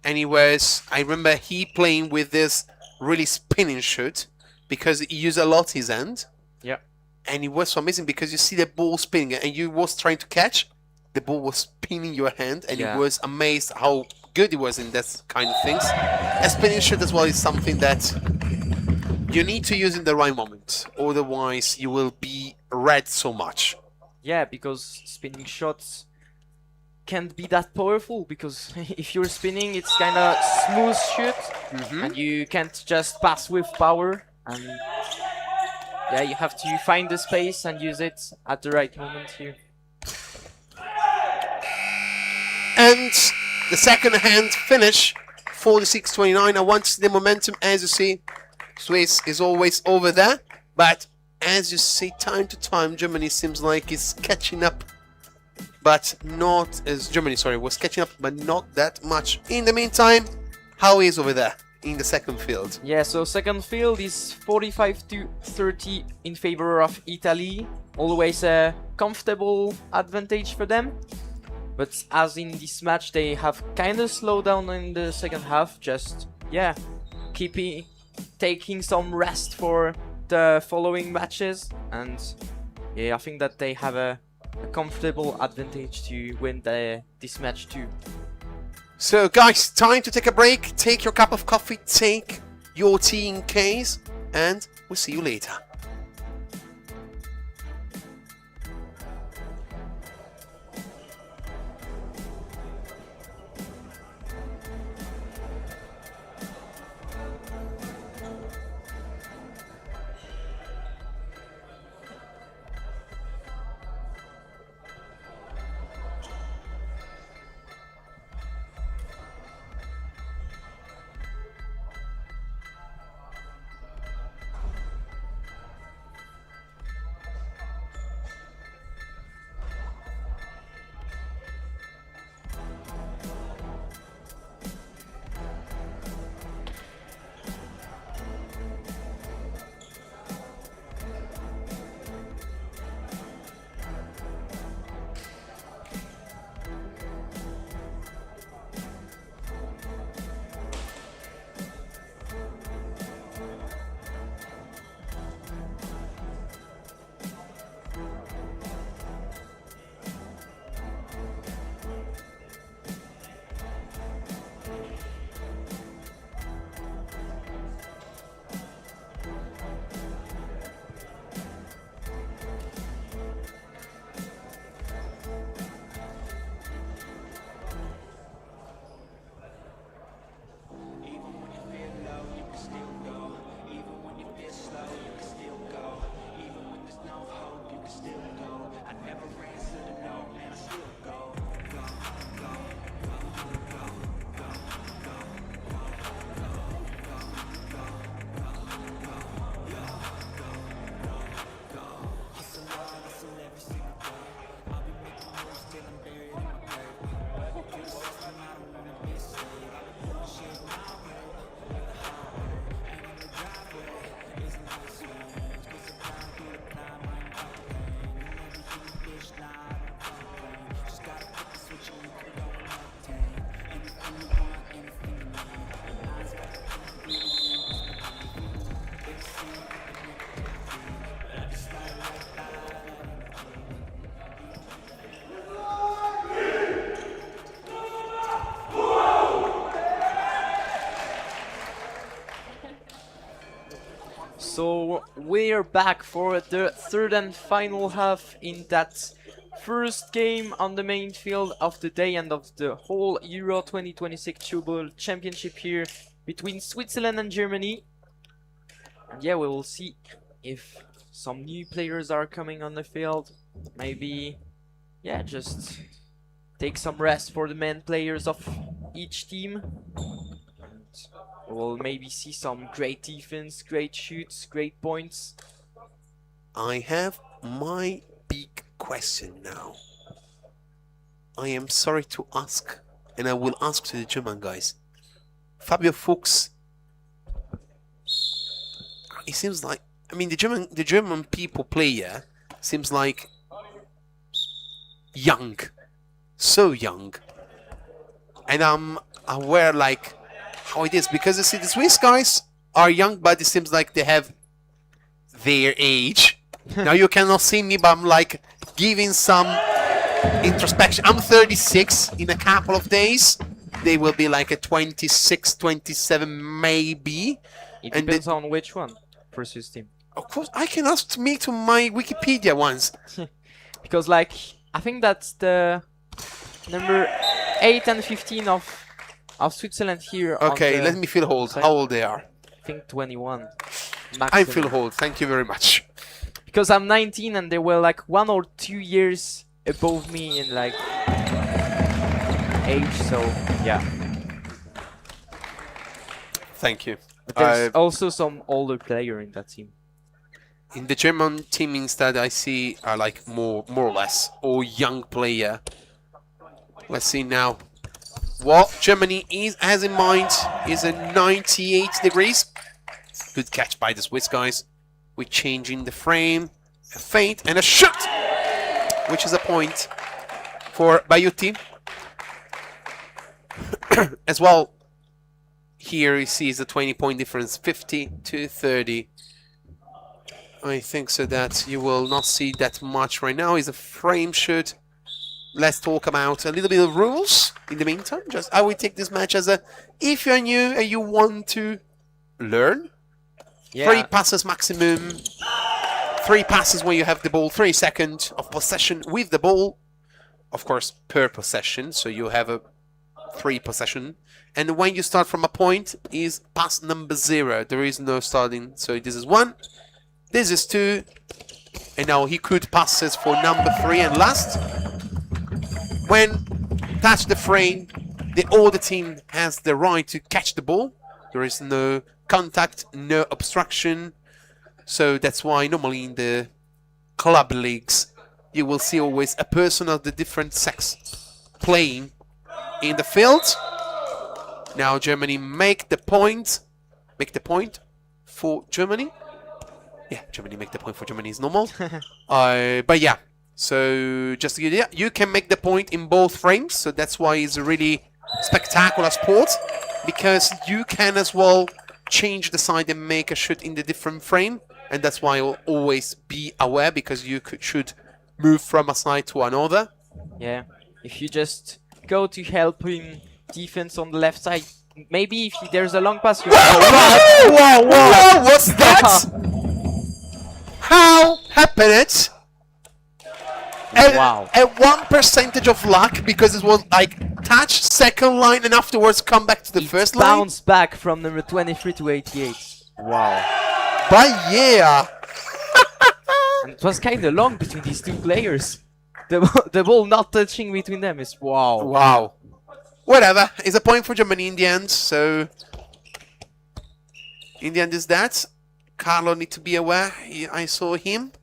And I remember he playing with this really spinning shoot because he used a lot his hand. Yeah. And it was so amazing because you see the ball spinning and you was trying to catch, the ball was spinning your hand, and you was amazed how good he was in that kind of things. A spinning shoot as well is something that you need to use in the right moment, otherwise you will be read so much. Yeah, because spinning shots can't be that powerful, because if you're spinning, it's kind of smooth shoot, and you can't just pass with power, and you have to find the space and use it at the right moment here. And the second hand finish, 46-29. I want the momentum, as you see. Swiss is always over there, but as you see, time to time, Germany seems like it's catching up, but not as Germany, was catching up, but not that much. In the meantime, how is over there in the second field? Yeah, so second field is 45-30 in favor of Italy. Always a comfortable advantage for them. But as in this match, they have kind of slowed down in the second half. Just, taking some rest for the following matches. And I think that they have a comfortable advantage to win this match too. So guys, time to take a break. Take your cup of coffee, take your tea in case, and we'll see you later. we're back for the third and final half in that first game on the main field of the day and of the whole Euro 2026 Tchoukball Championship here between Switzerland and Germany. And yeah, we will see if some new players are coming on the field. Maybe, yeah, just take some rest for the main players of each team. We'll maybe see some great defense, great shoots, great points. I have my big question now. I am sorry to ask, and I will ask to the German guys. Fabio Fuchs. It seems like, I mean, the German people player seems like young, so young, and I'm aware like how it is, because you see the Swiss guys are young, but it seems like they have their age. Now you cannot see me, but I'm like giving some introspection. I'm 36 in a couple of days. They will be like a 26, 27 maybe. It depends on which one for Swiss team. Of course, I can ask me to my Wikipedia once. Because like, I think that's the number 8 and 15 of Switzerland here. Okay, let me feel old. How old they are? I think 21. Maximum. I feel old. Thank you very much. Because I'm 19 and they were like 1 or 2 years above me in like age. So yeah. Thank you. But there's also some older player in that team. In the German team instead, I see are like more or less all young player. Let's see now. What Germany has in mind is a 98 degrees. Good catch by the Swiss guys. We're changing the frame, a feint and a shot, which is a point for Bayuti. As well, here you see the 20-point difference, 50 to 30. I think so that you will not see that much right now. Is a frame shoot. Let's talk about a little bit of rules in the meantime. Just I will take this match as a, if you're new and you want to learn, 3 passes maximum, 3 passes when you have the ball, 3 seconds of possession with the ball, of course per possession, so you have a 3 possession, and when you start from a point is pass number 0. There is no starting, so this is 1, this is 2, and now he could passes for number 3 and last. When touch the frame, the other team has the right to catch the ball. There is no contact, no obstruction. So that's why normally in the club leagues, you will see always a person of the different sex playing in the field. Now Germany make the point for Germany. Yeah, Germany make the point for Germany is normal. But yeah. So, just to give you, you can make the point in both frames, so that's why it's a really spectacular sport, because you can as well change the side and make a shot in the different frame, and that's why you'll always be aware, because you should move from a side to another. Yeah, if you just go to help him defense on the left side, maybe if there's a long pass, you Whoa, what's that? How happened it? Wow. At 1% of luck, because it was like touch, second line, and afterwards come back to the first line. Bounce back from number 23 to 88. Wow. But yeah. And it was kind of long between these two players. The ball not touching between them is wow. Wow. Whatever. It's a point for Germany in the end, so... In the end is that. Carlo need to be aware. I saw him.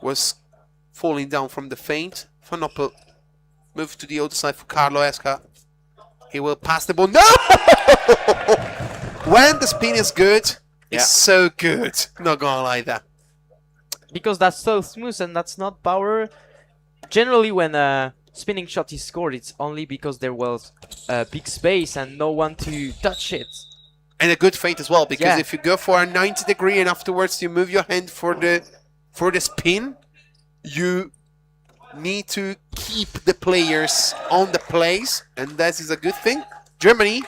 Was falling down from the feint. Van Oppel move to the other side for Carlo Esca. He will pass the ball. No! When the spin is good, it's so good. Not gonna lie that. Because that's so smooth and that's not power. Generally when a spinning shot is scored, it's only because there was a big space and no one to touch it. And a good feint as well, because if you go for a 90 degree and afterwards you move your hand for the spin, you need to keep the players on the place, and that is a good thing. Germany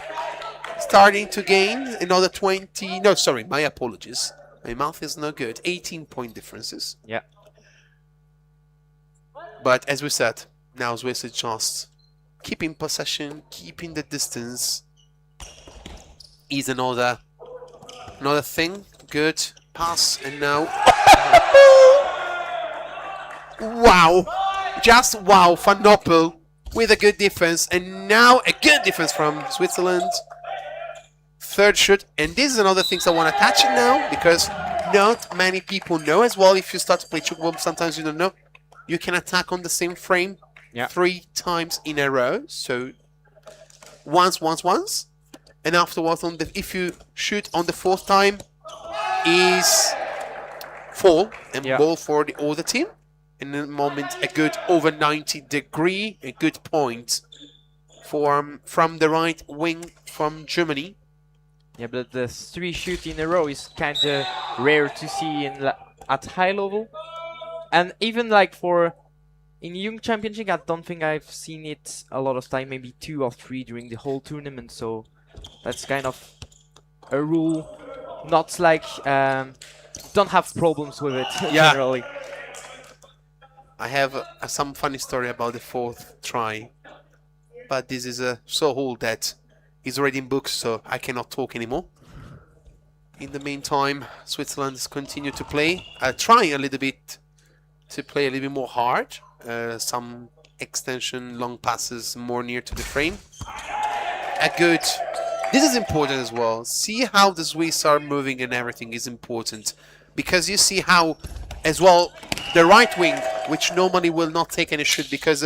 is starting to gain another 20. No, sorry, my apologies. My math is not good. 18-point differences. Yeah. But as we said, now Swiss is just keeping possession, keeping the distance. Is another thing. Good pass, and now. Wow! Just wow, Van Noppel with a good defense, and now a good defense from Switzerland. Third shoot, and this is another thing I want to touch it now, because not many people know as well. If you start to play Tchoukball, sometimes you don't know. You can attack on the same frame 3 times in a row. So once, and afterwards, if you shoot on the 4th time, is fall and ball for the other team. In the moment, a good over 90 degree, a good point from the right wing from Germany. Yeah, but the 3 shoot in a row is kind of rare to see at high level. And even like in Young Championship, I don't think I've seen it a lot of time, maybe 2 or 3 during the whole tournament. So that's kind of a rule, not like, don't have problems with it generally. I have some funny story about the 4th try, but this is so old that it's already in books, so I cannot talk anymore. In the meantime, Switzerland has continued to play, trying a little bit to play a little bit more hard. Some extension, long passes more near to the frame. This is important as well. See how the Swiss are moving and everything is important, because you see how, as well, the right wing, which normally will not take any shoot, because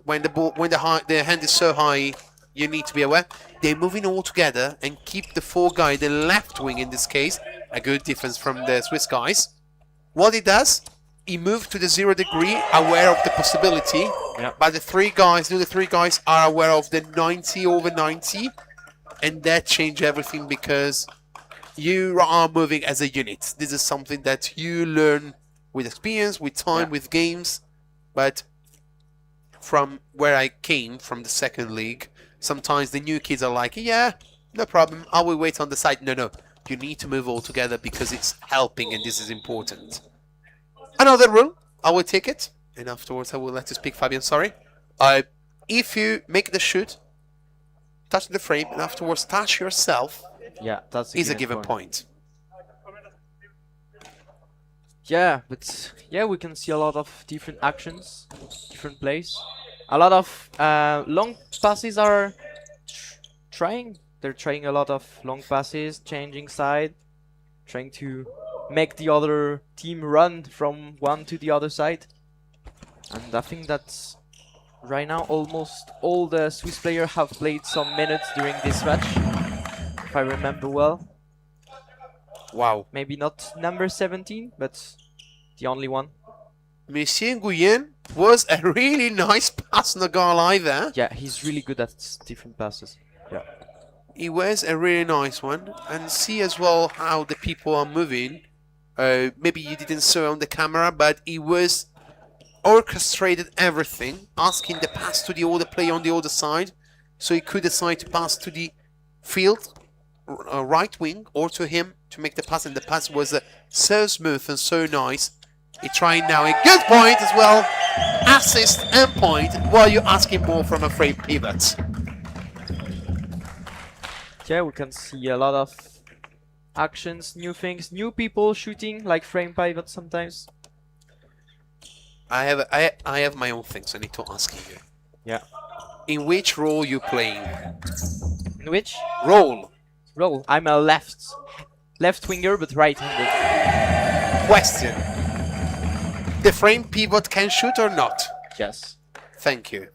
when the hand is so high, you need to be aware. They're moving all together and keep the 4 guy, the left wing in this case, a good defense from the Swiss guys. What he does, he moved to the 0 degree, aware of the possibility. But the 3 guys are aware of the 90 over 90, and that changed everything, because you are moving as a unit. This is something that you learn with experience, with time, with games. But from where I came, from the 2nd league, sometimes the new kids are like, yeah, no problem, I will wait on the side. No, you need to move all together, because it's helping, and this is important. Another rule, I will take it, and afterwards I will let you speak, Fabian, sorry. If you make the shoot, touch the frame, and afterwards touch yourself, that's a given point. Yeah, but we can see a lot of different actions, different plays. A lot of long passes are trying. They're trying a lot of long passes, changing side, trying to make the other team run from one to the other side. And I think that's right now almost all the Swiss players have played some minutes during this match, if I remember well. Wow. Maybe not number 17, but the only one. Monsieur Nguyen was a really nice pass, not gonna lie there. Yeah, he's really good at different passes. Yeah. He was a really nice one. And see as well how the people are moving. Maybe you didn't see on the camera, but he was orchestrated everything, asking the pass to the other player on the other side, so he could decide to pass to the field, right wing, or to him to make the pass, and the pass was so smooth and so nice. He trying now a good point as well, assist and point, while you're asking more from a frame pivot. Yeah, we can see a lot of actions, new things, new people shooting like frame pivot sometimes. I have my own things I need to ask you. Yeah. In which role you playing? In which? Role. I'm a left winger, but right-handed. Question. The frame pivot can shoot or not? Yes. Thank you.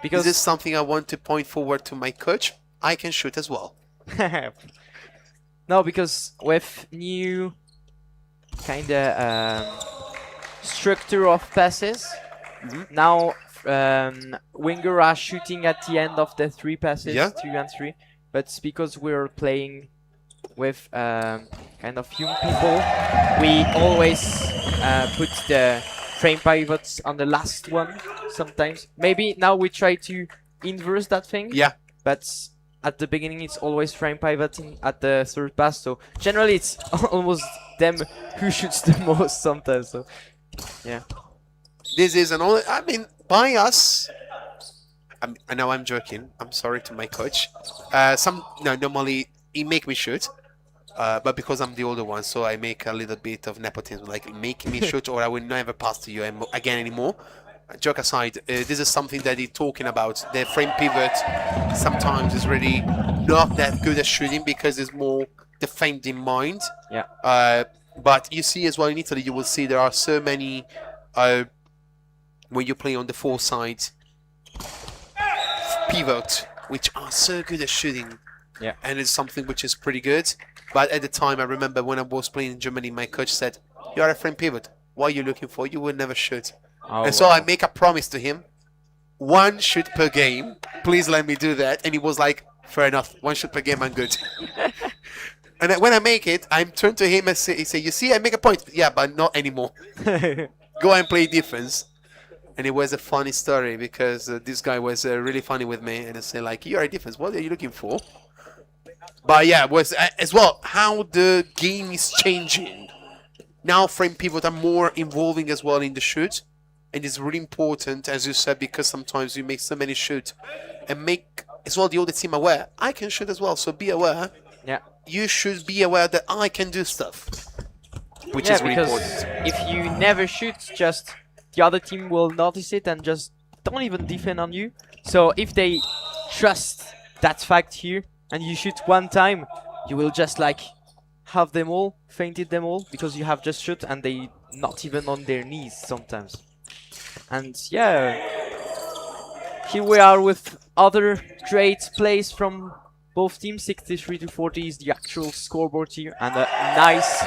Because this is something I want to point forward to my coach. I can shoot as well. No, because with new kinda structure of passes, now winger are shooting at the end of the 3 passes, 2 and 3. But it's because we're playing with kind of young people, we always put the frame pivots on the last one sometimes. Maybe now we try to inverse that thing. Yeah. But at the beginning it's always frame pivoting at the third pass, so generally it's almost them who shoots the most sometimes. So yeah, This is an only. I mean, by us. I know I'm joking. I'm sorry to my coach. Normally he make me shoot, but because I'm the older one, so I make a little bit of nepotism, like making me shoot, or I will never pass to you again anymore. Joke aside, this is something that he's talking about. The frame pivot sometimes is really not that good at shooting because it's more defend in mind. yeah, But you see as well in Italy, you will see there are so many when you play on the four sides pivot, which are so good at shooting. Yeah. And it's something which is pretty good. But at the time, I remember when I was playing in Germany, my coach said, "You are a frame pivot. What are you looking for? You will never shoot." oh, And so I make a promise to him, 1 shoot per game. Please let me do that. And he was like, "Fair enough. 1 shoot per game, I'm good." And when I make it, I turn to him and say, "You see, I make a point." "Yeah, but not anymore. Go and play defense." And it was a funny story because this guy was really funny with me. And I said, like, "You're a defense. What are you looking for?" But yeah, it was as well how the game is changing. Now frame pivot are more involving as well in the shoot. And it's really important, as you said, because sometimes you make so many shoots and make as well the other team aware. I can shoot as well, so be aware. yeah. You should be aware that I can do stuff, which Yeah, is really because important. if you never shoot, just the other team will notice it and just don't even defend on you. So if they trust that fact here and you shoot 1 time, you will just like have them all, fainted them all, because you have just shoot and they not even on their knees sometimes. And yeah, here we are with other great plays from both teams. 63 to 40 is the actual scoreboard here, and a nice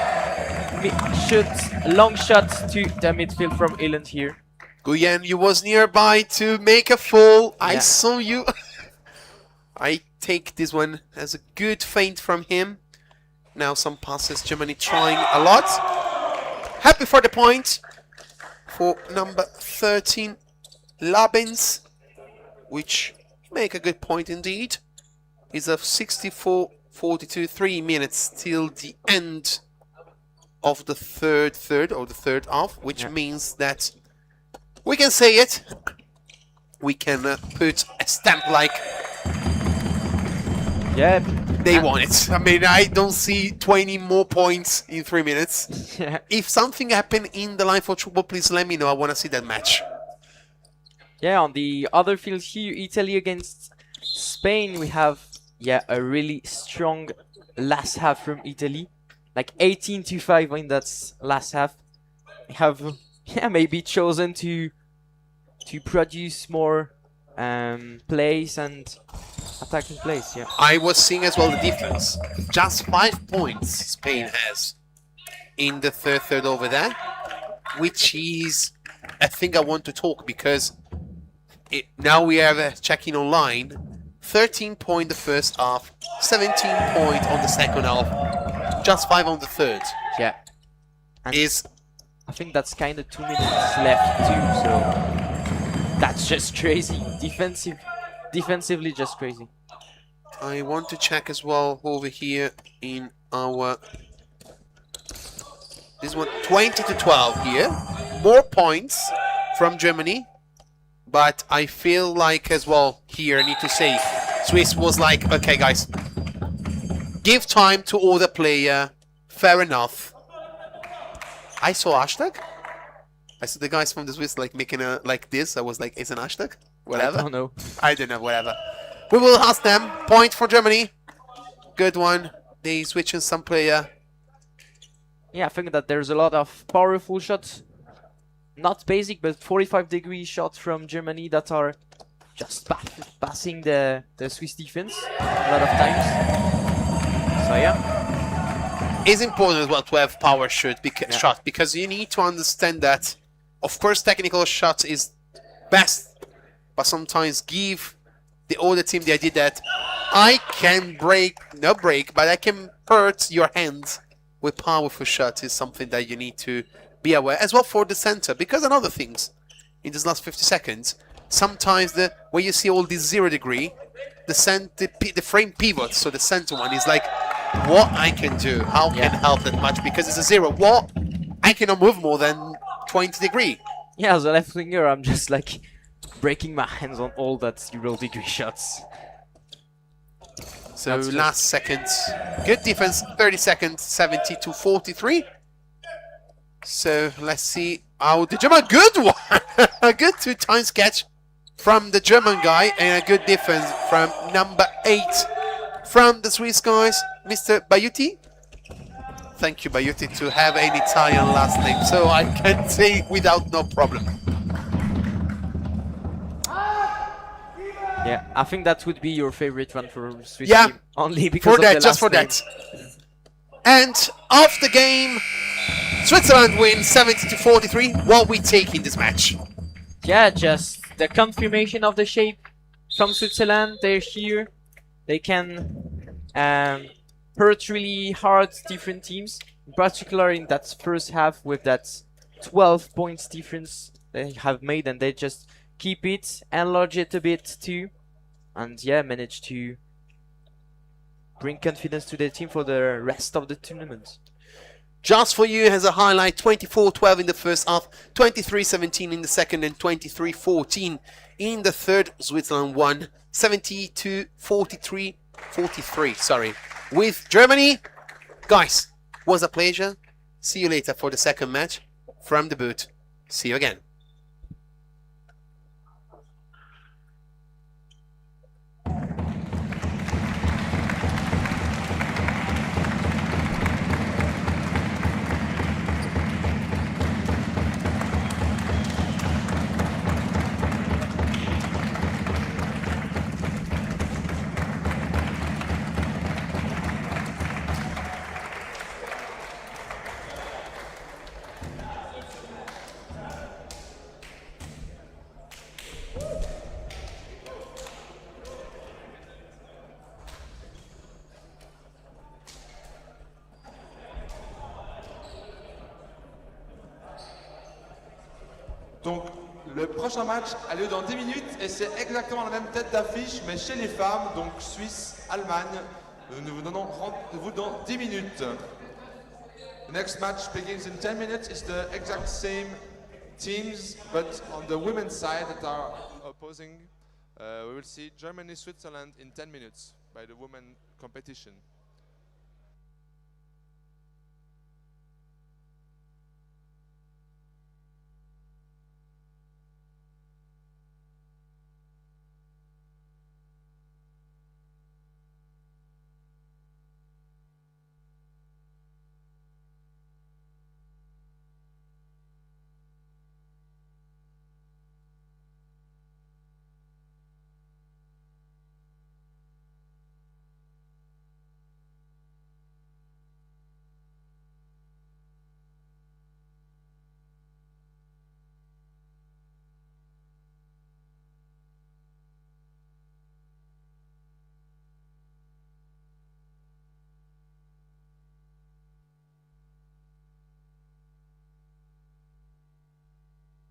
long shot to the midfield from Iland here. Guyen, you was nearby to make a fall. I Yeah. saw you. I take this one as a good feint from him. Now some passes, Germany trying a lot. Happy for the point for number 13, Labens, which make a good point indeed. Is of 64-42, 3 minutes till the end of the third half, which means that we can say it. We can put a stamp like Yeah, they won it. I mean, I don't see 20 more points in 3 minutes. yeah. If something happened in the line for Tchoukball, please let me know. I want to see that match. Yeah, on the other field here, Italy against Spain, we have a really strong last half from Italy, like 18-5 in that last half. We have maybe chosen to produce more plays and attacking plays. Yeah, I was seeing as well the difference. Just 5 points Spain has in the third over there, which is a thing I want to talk because now we have checking online. 13 point the first half, 17 point on the second half, just 5 on the third. yeah. And Is I think that's kind of 2 minutes left too, so that's just crazy. Defensively just crazy. I want to check as well over here in our this one 20-12 here. More points from Germany. But I feel like as well here I need to say Swiss was like, okay guys, give time to other player, fair enough. I saw hashtag. I saw the guys from the Swiss like making a like this. I was like, it's an hashtag? Whatever. I don't know. I don't know, whatever. We will ask them. Point for Germany. Good one. They switching some player. Yeah, I think that there's a lot of powerful shots. Not basic, but 45-degree shots from Germany that are just passing the Swiss defense a lot of times. So yeah. It's important as well to have power shot because you need to understand that, of course, technical shot is best, but sometimes give the other team the idea that I can not break, but I can hurt your hand with powerful shots is something that you need to be aware as well for the center, because another things in this last 50 seconds, sometimes when you see all these 0 degree, the frame pivot, so the center one is like, what I can do, how can help that much, because it's a 0. What? I cannot move more than 20 degree. Yeah, as a left winger, I'm just like breaking my hands on all that 0 degree shots. So last second, good defense, 30 seconds, 70 to 43. So let's see how the German, good one, a good 2 times catch from the German guy, and a good defense from number 8 from the Swiss guys, Mr. Bayuti. Thank you, Bayuti, to have an Italian last name, so I can say without no problem. Yeah, I think that would be your favorite one for Swiss Yeah, team, only because for that, of the just for name. that. And off the game, Switzerland wins 70 to 43. What we take in this match? Yeah, just the confirmation of the shape from Switzerland. They're here. They can hurt really hard different teams, in particular in that first half with that 12 points difference they have made, and they just keep it, enlarge it a bit too, and yeah, manage to bring confidence to their team for the rest of the tournament. Just for you as a highlight, 24-12 in the first half, 23-17 in the second, and 23-14 in the third. Switzerland won 70 to 43, sorry, with Germany. Guys, was a pleasure. See you later for the second match from the booth. See you again. Donc, le prochain match a lieu dans 10 minutes et c'est exactement la même tête d'affiche, mais chez les femmes, donc Suisse, Allemagne. Nous vous donnons rendez-vous dans 10 minutes. The next match begins in 10 minutes. It's the exact same teams, but on the women's side that are opposing, we will see Germany, Switzerland in 10 minutes by the women competition.